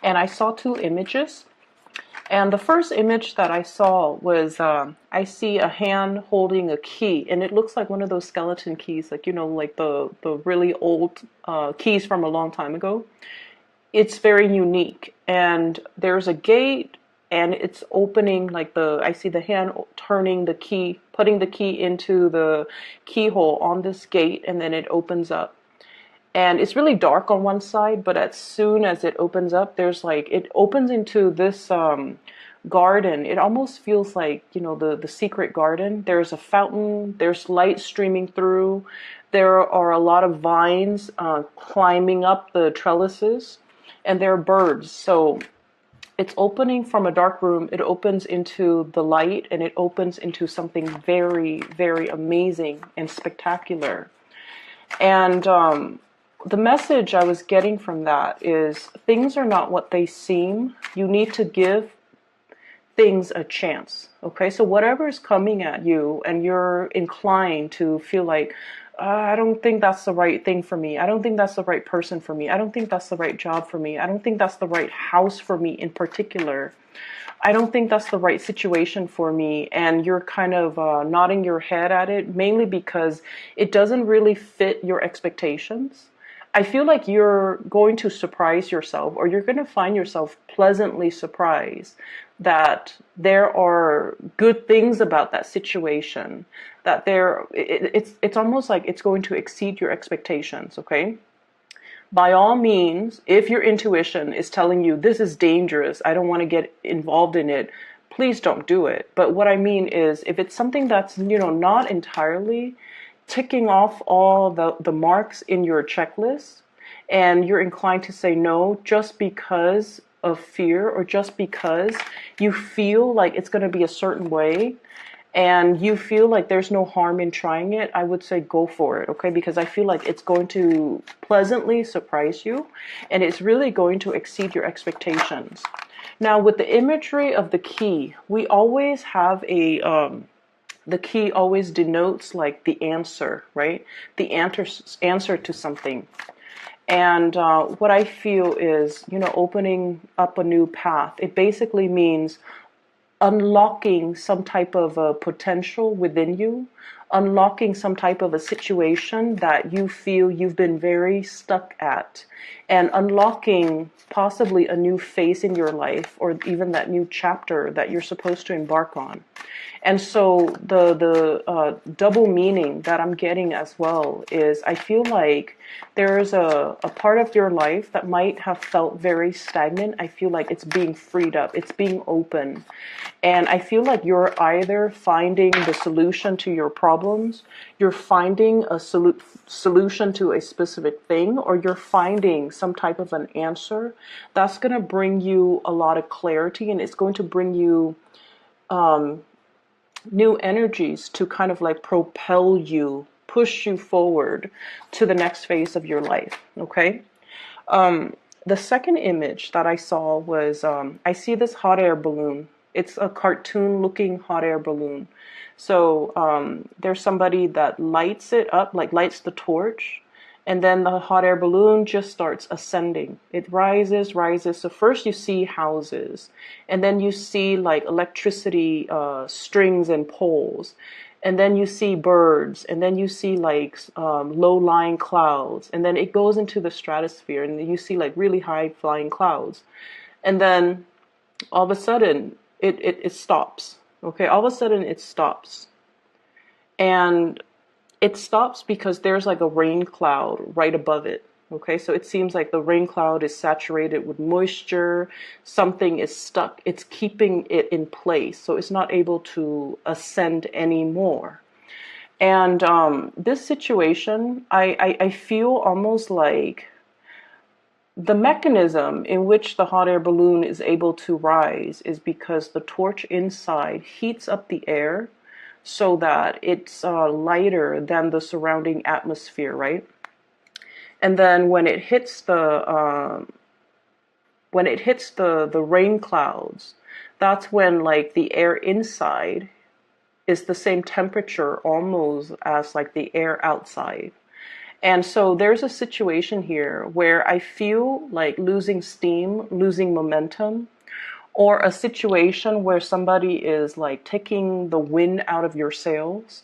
and I saw two images. And the first image that I saw was I see a hand holding a key, and it looks like one of those skeleton keys, like, you know, like the really old keys from a long time ago. It's very unique, and there's a gate, and it's opening, like I see the hand turning the key, putting the key into the keyhole on this gate, and then it opens up. And it's really dark on one side, but as soon as it opens up, there's like, it opens into this garden. It almost feels like, you know, the secret garden. There's a fountain, there's light streaming through, there are a lot of vines climbing up the trellises, and there are birds. So it's opening from a dark room, it opens into the light, and it opens into something very, very amazing and spectacular. And the message I was getting from that is things are not what they seem. You need to give things a chance. Okay, so whatever is coming at you and you're inclined to feel like, I don't think that's the right thing for me. I don't think that's the right person for me. I don't think that's the right job for me. I don't think that's the right house for me in particular. I don't think that's the right situation for me. And you're kind of nodding your head at it, mainly because it doesn't really fit your expectations. I feel like you're going to surprise yourself, or you're going to find yourself pleasantly surprised that there are good things about that situation, that it's almost like it's going to exceed your expectations, okay? By all means, if your intuition is telling you this is dangerous, I don't want to get involved in it, please don't do it. But what I mean is, if it's something that's, you know, not entirely ticking off all the marks in your checklist, and you're inclined to say no just because of fear, or just because you feel like it's going to be a certain way, and you feel like there's no harm in trying it, I would say go for it, okay? Because I feel like it's going to pleasantly surprise you, and it's really going to exceed your expectations. Now, with the imagery of the key, we always have the key always denotes like the answer, right? The answer to something. And what I feel is, you know, opening up a new path. It basically means unlocking some type of a potential within you, unlocking some type of a situation that you feel you've been very stuck at, and unlocking possibly a new phase in your life, or even that new chapter that you're supposed to embark on. And so the double meaning that I'm getting as well is, I feel like there's a part of your life that might have felt very stagnant. I feel like it's being freed up, it's being open. And I feel like you're either finding the solution to your problems, you're finding a solution to a specific thing, or you're finding some type of an answer that's going to bring you a lot of clarity, and it's going to bring you new energies to kind of like propel you, push you forward to the next phase of your life, okay? The second image that I saw was, I see this hot air balloon. It's a cartoon looking hot air balloon. So there's somebody that lights it up, like lights the torch, and then the hot air balloon just starts ascending. It rises, rises. So first you see houses, and then you see like electricity strings and poles, and then you see birds, and then you see like low-lying clouds, and then it goes into the stratosphere, and you see like really high-flying clouds, and then all of a sudden it stops. Okay, all of a sudden it stops, and it stops because there's like a rain cloud right above it. Okay, so it seems like the rain cloud is saturated with moisture. Something is stuck. It's keeping it in place, so it's not able to ascend anymore. And this situation, I feel almost like the mechanism in which the hot air balloon is able to rise is because the torch inside heats up the air so that it's lighter than the surrounding atmosphere, right? And then when it hits the rain clouds, that's when like the air inside is the same temperature almost as like the air outside. And so there's a situation here where I feel like losing steam, losing momentum, or a situation where somebody is like taking the wind out of your sails.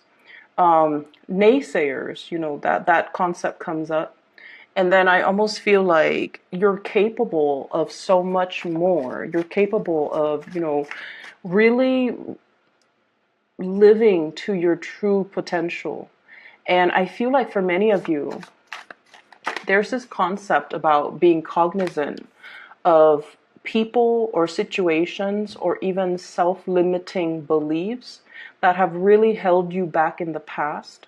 Naysayers, that concept comes up. And then I almost feel like you're capable of so much more. You're capable of, really living to your true potential. And I feel like for many of you, there's this concept about being cognizant of people or situations or even self-limiting beliefs that have really held you back in the past.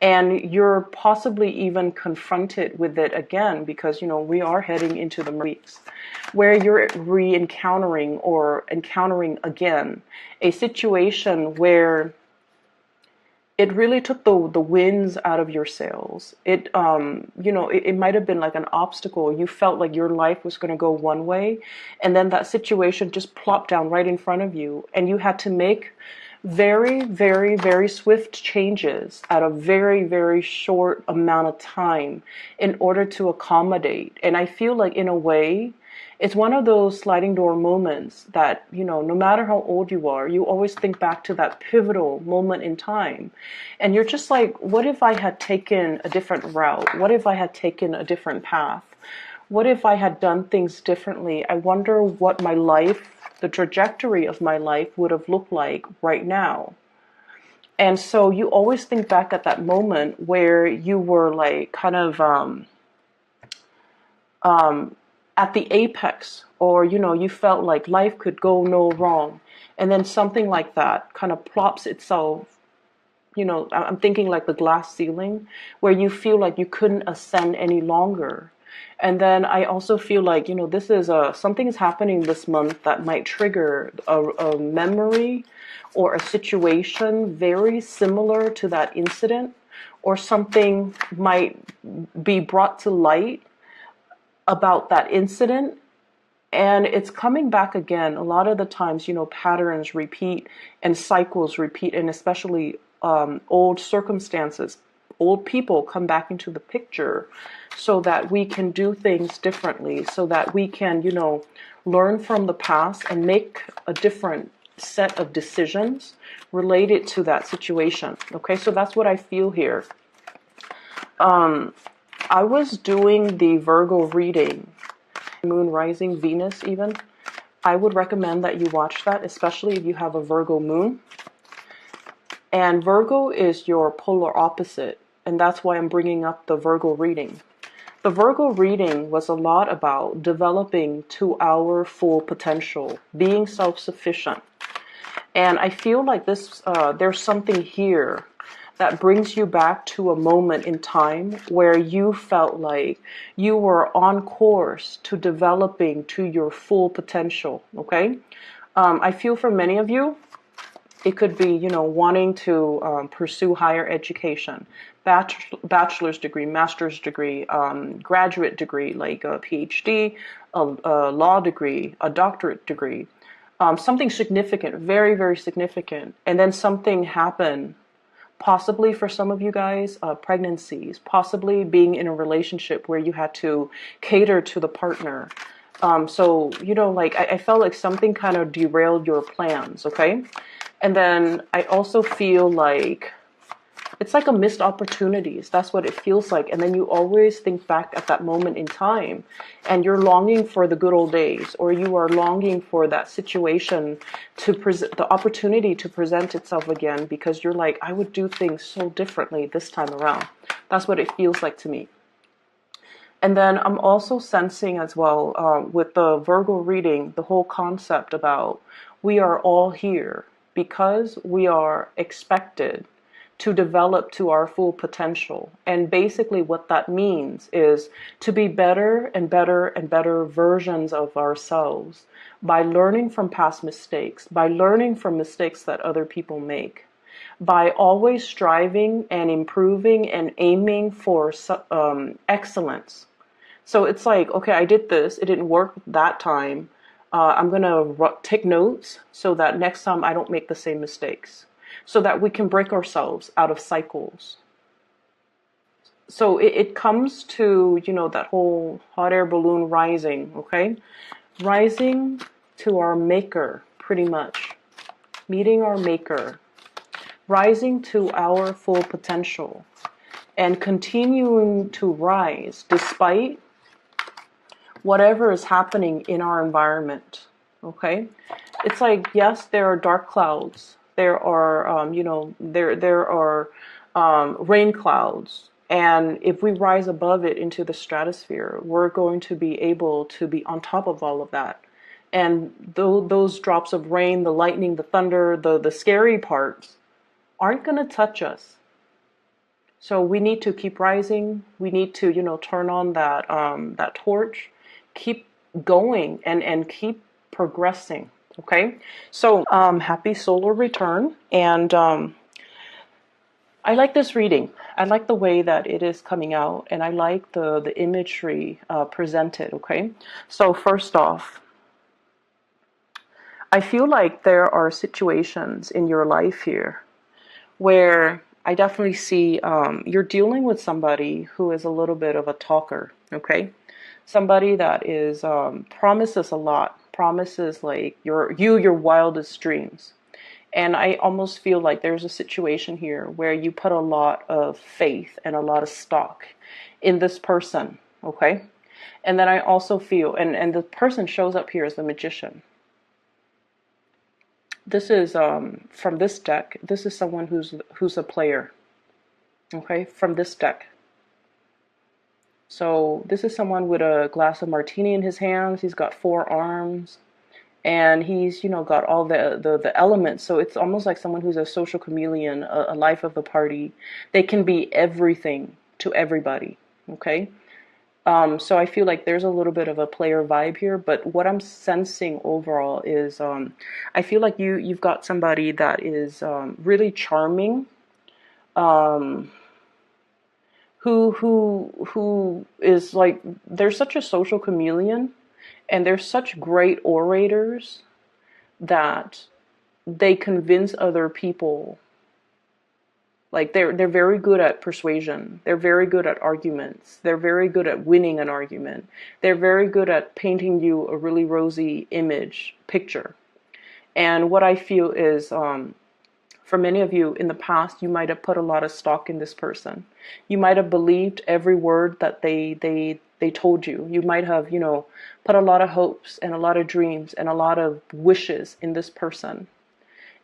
And you're possibly even confronted with it again because, we are heading into the weeks where you're re-encountering or encountering again a situation where it really took the winds out of your sails. It might have been like an obstacle. You felt like your life was going to go one way, and then that situation just plopped down right in front of you, and you had to make very, very, very swift changes at a very, very short amount of time in order to accommodate. And I feel like in a way, it's one of those sliding door moments that, no matter how old you are, you always think back to that pivotal moment in time. And you're just like, what if I had taken a different route? What if I had taken a different path? What if I had done things differently? I wonder what my life, the trajectory of my life would have looked like right now. And so you always think back at that moment where you were like kind of at the apex, or you felt like life could go no wrong, and then something like that kind of plops itself. I'm thinking like the glass ceiling where you feel like you couldn't ascend any longer. And then I also feel like, this is something is happening this month that might trigger a memory or a situation very similar to that incident, or something might be brought to light about that incident, and it's coming back again. A lot of the times, patterns repeat and cycles repeat, and especially old circumstances, old people come back into the picture so that we can do things differently, so that we can, learn from the past and make a different set of decisions related to that situation. Okay, so that's what I feel here. I was doing the Virgo reading, Moon, Rising, Venus even. I would recommend that you watch that, especially if you have a Virgo moon. And Virgo is your polar opposite, and that's why I'm bringing up the Virgo reading. The Virgo reading was a lot about developing to our full potential, being self-sufficient. And I feel like there's something here that brings you back to a moment in time where you felt like you were on course to developing to your full potential, okay? I feel for many of you, it could be, wanting to pursue higher education, bachelor's degree, master's degree, graduate degree, like a PhD, a law degree, a doctorate degree, something significant, very, very significant. And then something happened. Possibly for some of you guys, pregnancies, possibly being in a relationship where you had to cater to the partner. So, I felt like something kind of derailed your plans, okay? And then I also feel like it's like a missed opportunities. That's what it feels like. And then you always think back at that moment in time and you're longing for the good old days, or you are longing for that situation to present, the opportunity to present itself again, because you're like, I would do things so differently this time around. That's what it feels like to me. And then I'm also sensing as well, with the Virgo reading, the whole concept about we are all here because we are expected to develop to our full potential. And basically what that means is to be better and better and better versions of ourselves by learning from past mistakes, by learning from mistakes that other people make, by always striving and improving and aiming for excellence. So it's like, okay, I did this, it didn't work that time. I'm going to take notes so that next time I don't make the same mistakes, so that we can break ourselves out of cycles. So it comes to, that whole hot air balloon rising, okay? Rising to our maker, pretty much. Meeting our maker. Rising to our full potential. And continuing to rise despite whatever is happening in our environment, okay? It's like, yes, there are dark clouds. There are, there are rain clouds. And if we rise above it into the stratosphere, we're going to be able to be on top of all of that. And those drops of rain, the lightning, the thunder, the scary parts aren't going to touch us. So we need to keep rising. We need to, turn on that torch, keep going and keep progressing. Okay. So happy solar return. And I like this reading. I like the way that it is coming out, and I like the imagery presented. Okay. So first off, I feel like there are situations in your life here where I definitely see you're dealing with somebody who is a little bit of a talker, okay? Somebody that is promises a lot, promises like your wildest dreams. And I almost feel like there's a situation here where you put a lot of faith and a lot of stock in this person, okay? And then I also feel, and the person shows up here as the magician. This is from this deck. This is someone who's a player. Okay, from this deck. So this is someone with a glass of martini in his hands. He's got 4 arms, and he's got all the elements. So it's almost like someone who's a social chameleon, a life of the party. They can be everything to everybody. Okay. So I feel like there's a little bit of a player vibe here, but what I'm sensing overall is I feel like you've got somebody that is really charming, who is like, they're such a social chameleon, and they're such great orators that they convince other people. Like they're very good at persuasion. They're very good at arguments. They're very good at winning an argument. They're very good at painting you a really rosy picture. And what I feel is, for many of you in the past, you might have put a lot of stock in this person. You might have believed every word that they told you. You might have, put a lot of hopes and a lot of dreams and a lot of wishes in this person.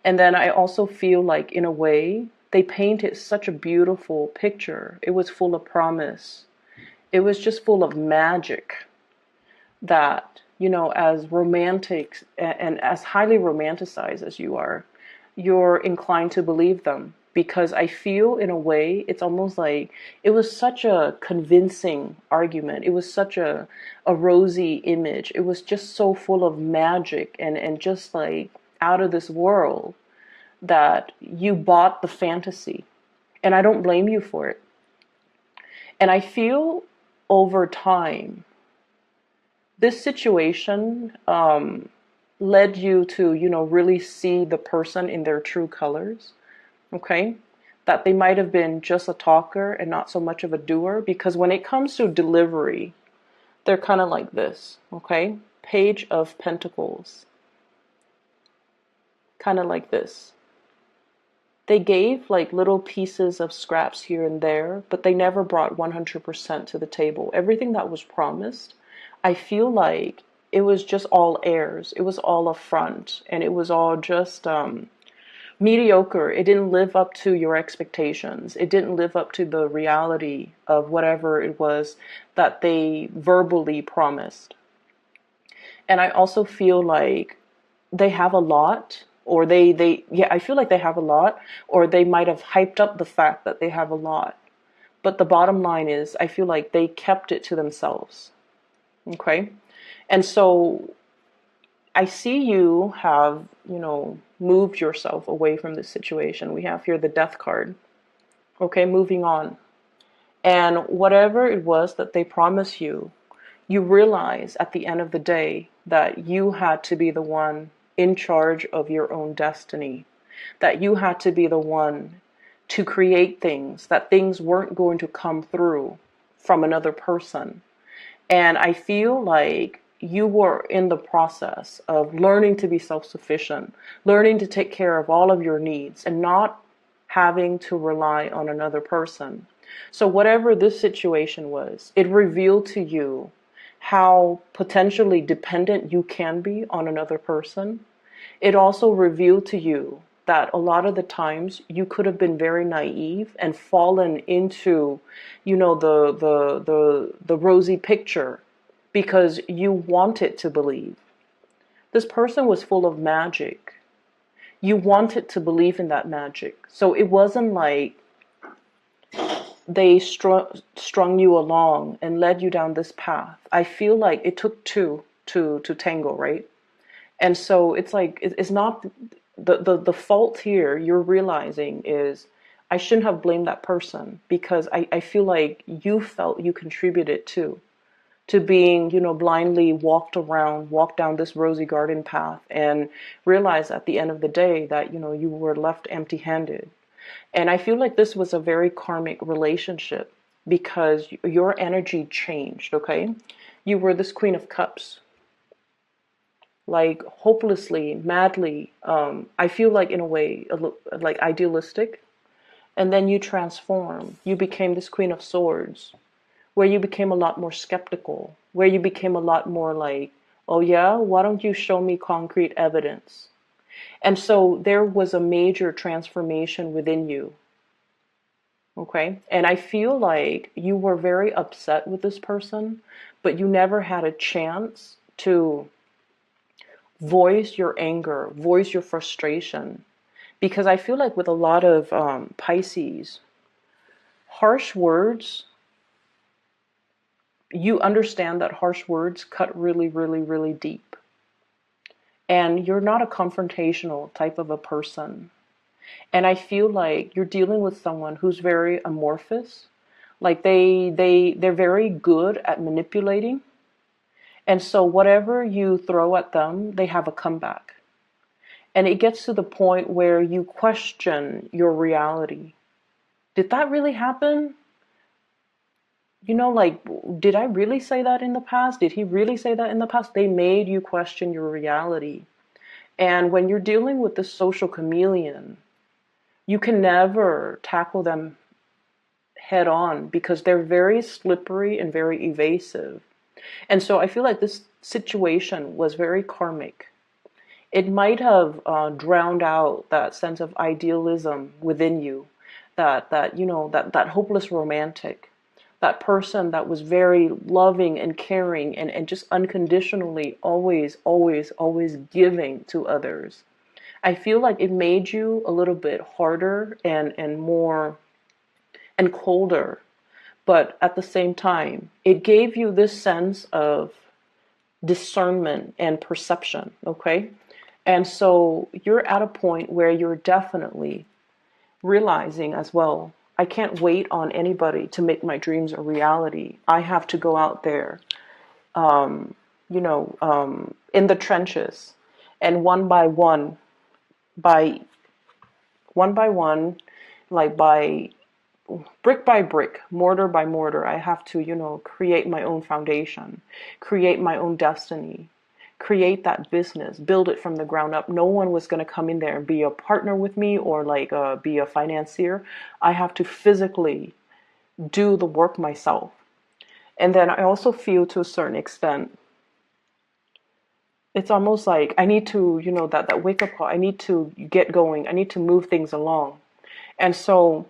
And then I also feel like, in a way, they painted such a beautiful picture. It was full of promise. It was just full of magic that, as romantic and as highly romanticized as you are, you're inclined to believe them. Because I feel, in a way, it's almost like it was such a convincing argument. It was such a rosy image. It was just so full of magic and just like out of this world, that you bought the fantasy. And I don't blame you for it. And I feel over time, this situation led you to, really see the person in their true colors. Okay? That they might have been just a talker and not so much of a doer. Because when it comes to delivery, they're kind of like this. Okay? Page of Pentacles. Kind of like this. They gave like little pieces of scraps here and there, but they never brought 100% to the table. Everything that was promised, I feel like it was just all airs. It was all a front, and it was all just mediocre. It didn't live up to your expectations. It didn't live up to the reality of whatever it was that they verbally promised. And I also feel like they have a lot. Or I feel like they have a lot, or they might have hyped up the fact that they have a lot. But the bottom line is, I feel like they kept it to themselves. Okay? And so I see you have, moved yourself away from this situation. We have here the Death card. Okay, moving on. And whatever it was that they promised you, you realize at the end of the day that you had to be the one in charge of your own destiny, that you had to be the one to create things, that things weren't going to come through from another person. And I feel like you were in the process of learning to be self-sufficient, learning to take care of all of your needs and not having to rely on another person. So whatever this situation was, it revealed to you how potentially dependent you can be on another person. It also revealed to you that a lot of the times you could have been very naive and fallen into, the rosy picture because you wanted to believe. This person was full of magic. You wanted to believe in that magic. So it wasn't like they strung you along and led you down this path. I feel like it took two to tango, right? And so it's like, it's not the fault here you're realizing is I shouldn't have blamed that person, because I feel like you felt you contributed to being, blindly walked down this rosy garden path and realized at the end of the day that, you were left empty handed. And I feel like this was a very karmic relationship because your energy changed, okay? You were this Queen of Cups, like hopelessly, madly, I feel like in a way, like idealistic. And then you transform. You became this Queen of Swords, where you became a lot more skeptical, where you became a lot more like, oh yeah, why don't you show me concrete evidence? And so there was a major transformation within you. Okay. And I feel like you were very upset with this person, but you never had a chance to voice your anger, voice your frustration. Because I feel like with a lot of Pisces, harsh words, you understand that harsh words cut really, really, really deep. And you're not a confrontational type of a person. And I feel like you're dealing with someone who's very amorphous. Like they're very good at manipulating. And so whatever you throw at them, they have a comeback. And it gets to the point where you question your reality. Did that really happen? Like, did I really say that in the past? Did he really say that in the past? They made you question your reality. And when you're dealing with this social chameleon, you can never tackle them head on because they're very slippery and very evasive. And so I feel like this situation was very karmic. It might have drowned out that sense of idealism within you, that hopeless romantic, that person that was very loving and caring and just unconditionally always, always, always giving to others. I feel like it made you a little bit harder and more and colder, but at the same time, it gave you this sense of discernment and perception, okay? And so you're at a point where you're definitely realizing as well, I can't wait on anybody to make my dreams a reality. I have to go out there, in the trenches, and by one by one, like by brick by brick, mortar by mortar, I have to, create my own foundation, create my own destiny, create that business, build it from the ground up. No one was going to come in there and be a partner with me or like be a financier. I have to physically do the work myself. And then I also feel to a certain extent, it's almost like I need to, that wake up call. I need to get going. I need to move things along. And so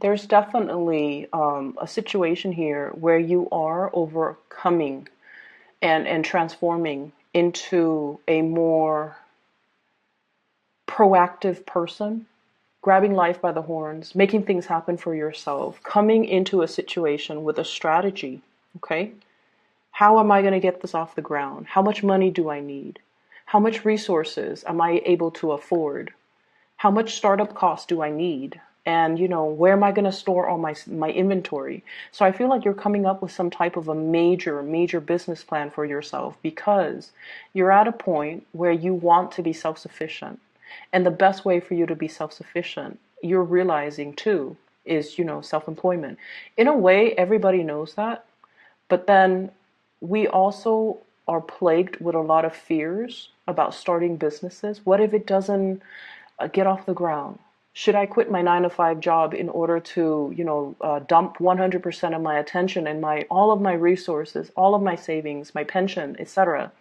there's definitely a situation here where you are overcoming and transforming into a more proactive person, grabbing life by the horns, making things happen for yourself, coming into a situation with a strategy, okay? How am I going to get this off the ground? How much money do I need? How much resources am I able to afford? How much startup costs do I need? And, where am I going to store all my inventory? So I feel like you're coming up with some type of a major, major business plan for yourself because you're at a point where you want to be self-sufficient. And the best way for you to be self-sufficient you're realizing too is, self-employment. In a way, everybody knows that, but then we also are plagued with a lot of fears about starting businesses. What if it doesn't get off the ground? Should I quit my 9 to 5 job in order to, dump 100% of my attention and all of my resources, all of my savings, my pension, etc.,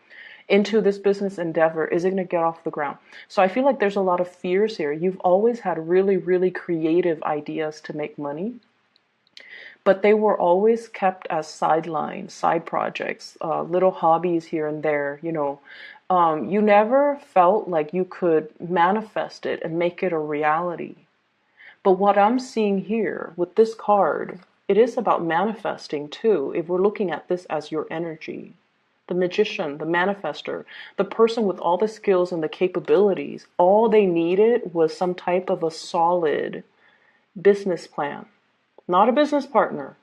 into this business endeavor? Is it going to get off the ground? So I feel like there's a lot of fears here. You've always had really, really creative ideas to make money, but they were always kept as sidelines, side projects, little hobbies here and there. You never felt like you could manifest it and make it a reality. But what I'm seeing here with this card, it is about manifesting too, if we're looking at this as your energy. The magician, the manifester, the person with all the skills and the capabilities, all they needed was some type of a solid business plan. Not a business partner,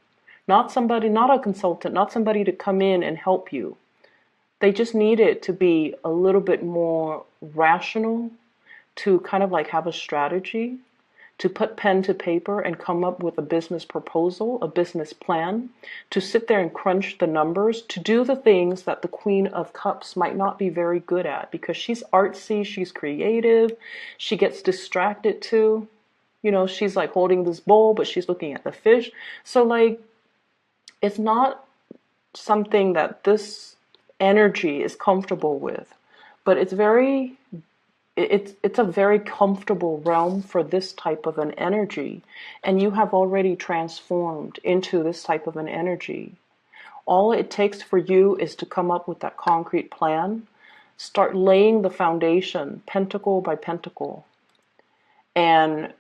not somebody, not a consultant, not somebody to come in and help you. They just needed to be a little bit more rational, to kind of like have a strategy, to put pen to paper and come up with a business proposal, a business plan, to sit there and crunch the numbers, to do the things that the Queen of Cups might not be very good at, because she's artsy, she's creative, she gets distracted too. She's like holding this bowl, but she's looking at the fish. So like, it's not something that this energy is comfortable with, but it's a very comfortable realm for this type of an energy, and you have already transformed into this type of an energy. All it takes for you is to come up with that concrete plan, start laying the foundation, pentacle by pentacle, and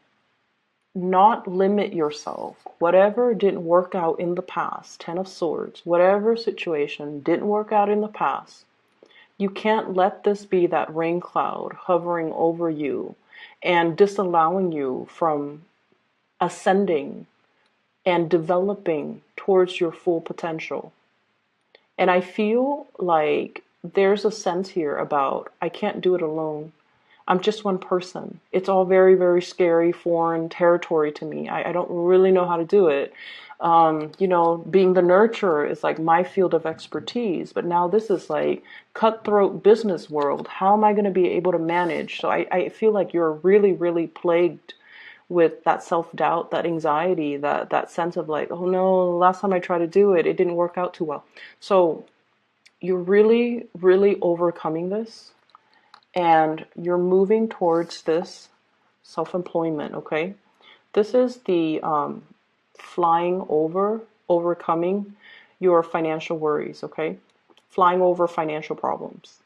not limit yourself. Whatever didn't work out in the past, 10 of Swords, whatever situation didn't work out in the past, you can't let this be that rain cloud hovering over you and disallowing you from ascending and developing towards your full potential. And I feel like there's a sense here about, I can't do it alone. I'm just one person. It's all very, very scary, foreign territory to me. I don't really know how to do it. Being the nurturer is like my field of expertise, but now this is like cutthroat business world. How am I going to be able to manage? So I feel like you're really, really plagued with that self-doubt, that anxiety, that sense of like, oh no, last time I tried to do it, it didn't work out too well. So you're really, really overcoming this, and you're moving towards this self-employment, okay? This is the flying over, overcoming your financial worries, okay? Flying over financial problems.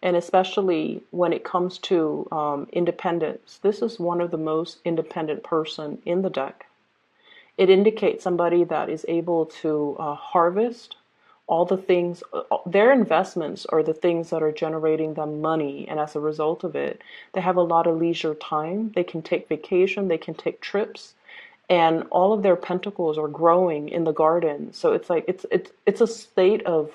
And especially when it comes to independence, this is one of the most independent person in the deck. It indicates somebody that is able to harvest all the things, their investments are the things that are generating them money. And as a result of it, they have a lot of leisure time. They can take vacation, they can take trips, and all of their pentacles are growing in the garden. So it's like, it's a state of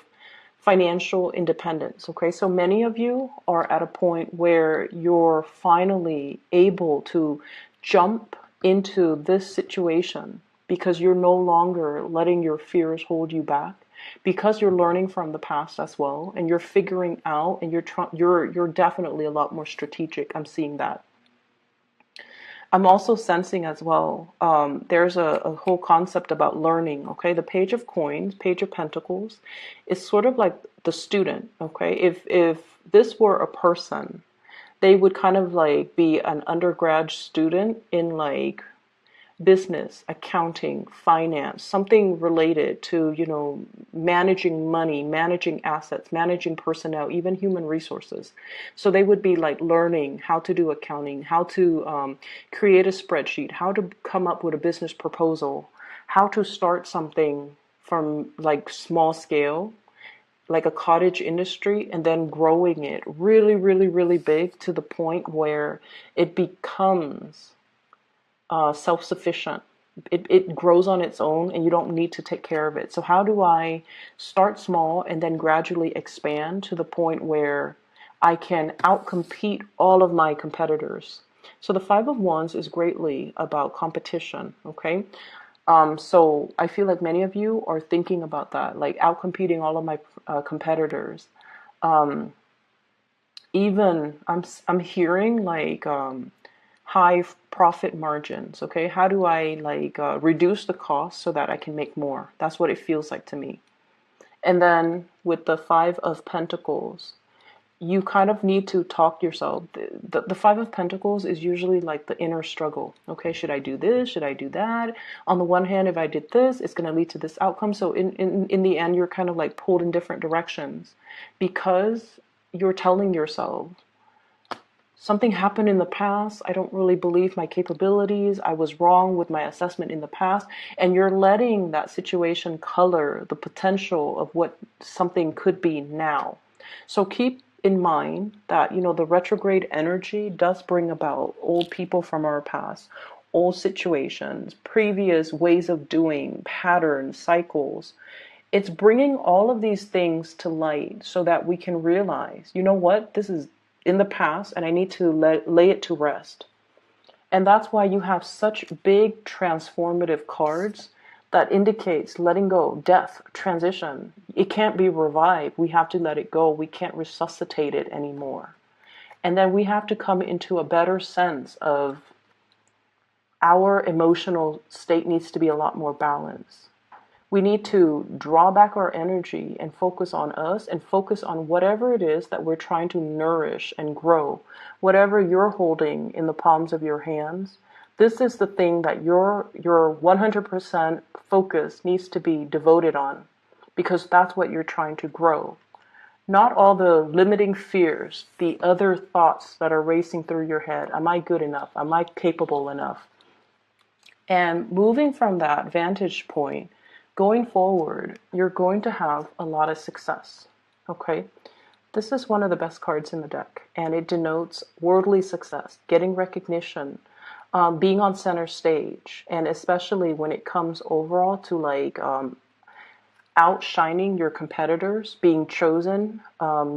financial independence. Okay. So many of you are at a point where you're finally able to jump into this situation because you're no longer letting your fears hold you back, because you're learning from the past as well, and you're figuring out, and you're definitely a lot more strategic. I'm seeing that. I'm also sensing as well, there's a whole concept about learning, okay? The Page of Coins, Page of Pentacles, is sort of like the student, okay? If this were a person, they would kind of like be an undergrad student in like business, accounting, finance, something related to, managing money, managing assets, managing personnel, even human resources. So they would be like learning how to do accounting, how to create a spreadsheet, how to come up with a business proposal, how to start something from like small scale, like a cottage industry, and then growing it really, really, really big to the point where it becomes self-sufficient. It grows on its own and you don't need to take care of it. So how do I start small and then gradually expand to the point where I can outcompete all of my competitors? So the Five of Wands is greatly about competition, okay? So I feel like many of you are thinking about that, like outcompeting all of my competitors. Um, Even I'm hearing like high profit margins. Okay, how do I like reduce the cost so that I can make more? That's what it feels like to me. And then with the Five of Pentacles, you kind of need to talk yourself. The Five of Pentacles is usually like the inner struggle. Okay, should I do this? Should I do that? On the one hand, if I did this, it's going to lead to this outcome. So in the end, you're kind of like pulled in different directions because you're telling yourself, something happened in the past. I don't really believe my capabilities. I was wrong with my assessment in the past. And you're letting that situation color the potential of what something could be now. So keep in mind that, the retrograde energy does bring about old people from our past, old situations, previous ways of doing, patterns, cycles. It's bringing all of these things to light so that we can realize, you know what, this is in the past and I need to lay it to rest. And that's why you have such big transformative cards that indicates letting go, death, transition. It can't be revived. We have to let it go. We can't resuscitate it anymore. And then we have to come into a better sense of our emotional state needs to be a lot more balanced. We need to draw back our energy and focus on us and focus on whatever it is that we're trying to nourish and grow. Whatever you're holding in the palms of your hands, this is the thing that your 100% focus needs to be devoted on, because that's what you're trying to grow. Not all the limiting fears, the other thoughts that are racing through your head. Am I good enough? Am I capable enough? And moving from that vantage point, going forward, you're going to have a lot of success. Okay? This is one of the best cards in the deck, and it denotes worldly success, getting recognition, being on center stage, and especially when it comes overall to like outshining your competitors, being chosen,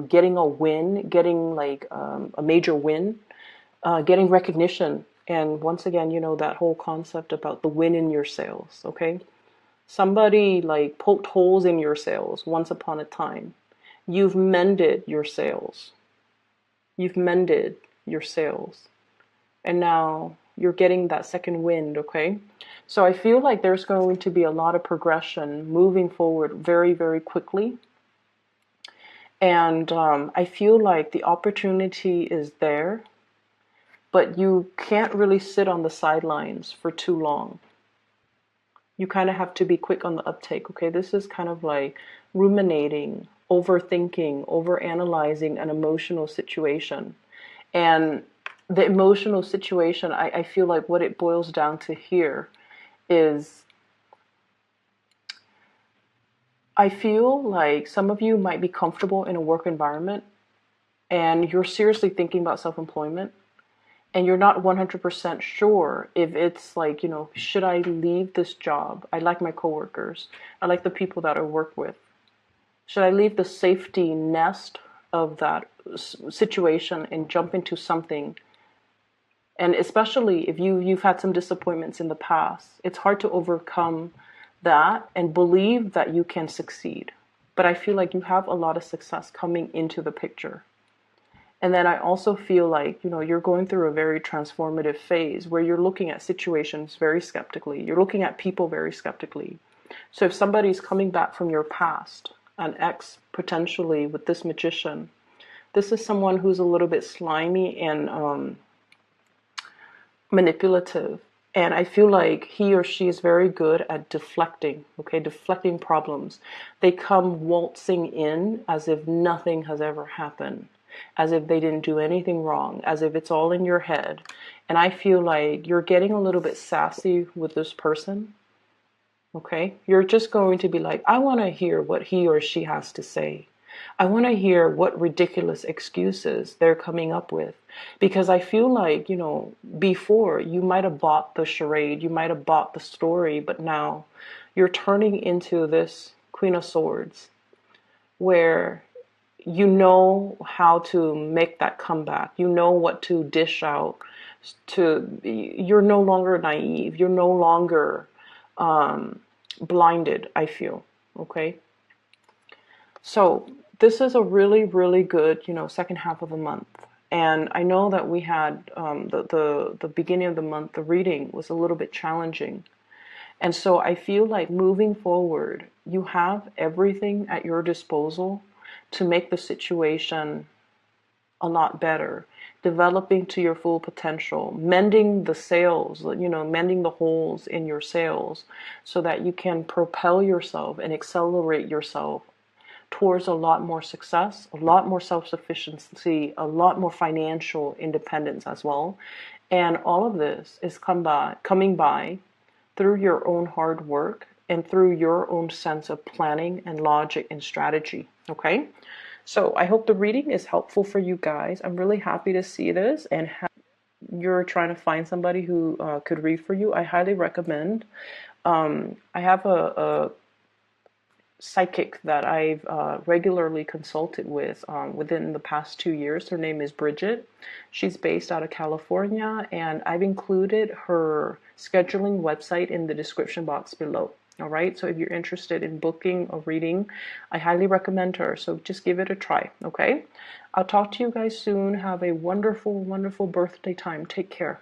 getting a win, getting like a major win, getting recognition. And once again, that whole concept about the win in your sails, okay? Somebody like poked holes in your sails once upon a time. You've mended your sails. You've mended your sails. And now you're getting that second wind, okay? So I feel like there's going to be a lot of progression moving forward very, very quickly. And I feel like the opportunity is there, but you can't really sit on the sidelines for too long. You kind of have to be quick on the uptake, okay? This is kind of like ruminating, overthinking, overanalyzing an emotional situation. And the emotional situation, I feel like what it boils down to here is, I feel like some of you might be comfortable in a work environment and you're seriously thinking about self-employment, and you're not 100% sure if it's like, should I leave this job? I like my coworkers. I like the people that I work with. Should I leave the safety nest of that situation and jump into something? And especially if you've had some disappointments in the past, it's hard to overcome that and believe that you can succeed. But I feel like you have a lot of success coming into the picture. And then I also feel like, you're going through a very transformative phase where you're looking at situations very skeptically. You're looking at people very skeptically. So if somebody's coming back from your past, an ex potentially with this magician, this is someone who's a little bit slimy and manipulative. And I feel like he or she is very good at deflecting, okay, deflecting problems. They come waltzing in as if nothing has ever happened, as if they didn't do anything wrong, as if it's all in your head. And I feel like you're getting a little bit sassy with this person, okay? You're just going to be like, I want to hear what he or she has to say. I want to hear what ridiculous excuses they're coming up with. Because I feel like, before you might have bought the charade, you might have bought the story, but now you're turning into this Queen of Swords where you know how to make that comeback. You know what to dish out you're no longer naive. You're no longer blinded, I feel. Okay. So this is a really, really good, second half of the month. And I know that we had the beginning of the month, the reading was a little bit challenging. And so I feel like moving forward, you have everything at your disposal to make the situation a lot better, developing to your full potential, mending the sails, mending the holes in your sails so that you can propel yourself and accelerate yourself towards a lot more success, a lot more self-sufficiency, a lot more financial independence as well. And all of this is coming by through your own hard work and through your own sense of planning and logic and strategy. Okay? So I hope the reading is helpful for you guys. I'm really happy to see this, and you're trying to find somebody who could read for you. I highly recommend. I have a psychic that I've regularly consulted with within the past 2 years. Her name is Bridget. She's based out of California, and I've included her scheduling website in the description box below. All right, so if you're interested in booking a reading, I highly recommend her. So just give it a try, okay? I'll talk to you guys soon. Have a wonderful, wonderful birthday time. Take care.